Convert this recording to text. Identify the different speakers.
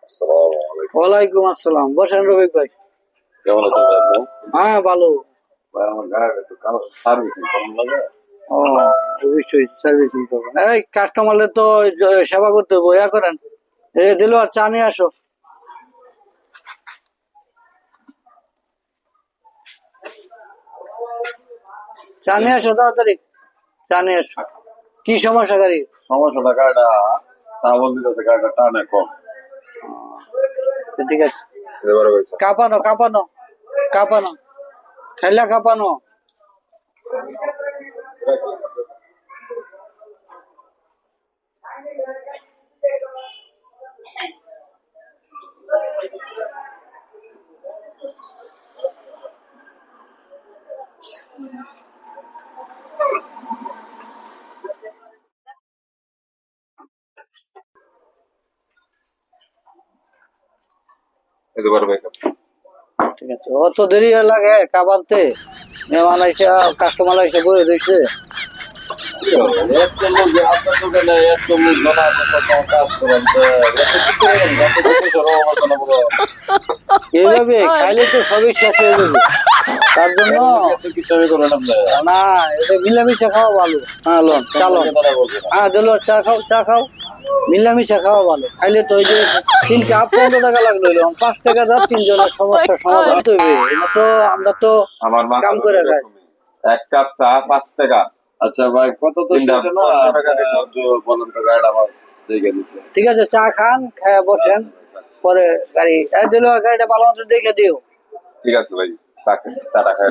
Speaker 1: আসসালামু আলাইকুম।
Speaker 2: ওয়ালাইকুম আসসালাম। বসেন রবিক ভাই।
Speaker 1: কেমন আছেন ভাই আপনি?
Speaker 2: হ্যাঁ ভালো।
Speaker 1: ভাই আমার গাড়িটা একটু সার্ভিসিং কেমন লাগে?
Speaker 2: ও অবশ্যই সার্ভিসিং করবেন। এই কাস্টমারদের তো সেবা করতে হবে, ইয়া করেন। দিলো আর চা নিয়ে আসো। চা নিয়ে আসো তাড়াতাড়ি। চা নিয়ে আসো। কি সমস্যা গাড়ি?
Speaker 1: সমস্যাটা গাড়িটা ট্রাভেল দিতেছে, গাড়িটা টানে কম।
Speaker 2: ঠিক আছে।
Speaker 1: এবারে হয়েছে।
Speaker 2: কাঁপানো কাঁপানো কাঁপানো খেলা কাঁপানো।
Speaker 1: এবারে ভাই
Speaker 2: ঠিক আছে, অত দেরি লাগে কাঁপাতে? মেহমান আইসা, কাস্টমার আইসা বয়ে রয়েছে।
Speaker 1: এত লোক যে আপনার দোকানে এত লোক জানা আছে, কত কাজ করেন তো এত কি করেন? এত কিছু সরব আমার না পুরো।
Speaker 2: এইভাবে খাইলে তো সবই শেষ হয়ে যাবে। তার জন্য
Speaker 1: এত কিছু আমি করেন আপনি।
Speaker 2: না, এটা মিলামিশা খাওয়া ভালো। হ্যাঁ লোন চালো। হ্যাঁ দিলো, চা খাও চা খাও। মিলামিশা খাওয়া ভালো। খাইলে তো ওই যে 3 কাপ 15 টাকা লাগলো, 5 টাকা দাও, 3 জনের সমস্যার সমাধান তো হবে। এটা তো আমরা তো
Speaker 1: আমার মা
Speaker 2: কাম করে খাই।
Speaker 1: এক কাপ চা 5 টাকা। আচ্ছা ভাই, কত তো সেটা না, একটু বলেন তো গাড়িটা আমার দেখে দিচ্ছে।
Speaker 2: ঠিক আছে, চা খান, খায়া বসেন। পরে গাড়ি দিলো, গাড়িটা ভালো মতো দেখে দিও।
Speaker 1: ঠিক আছে ভাই, চাটা খাই।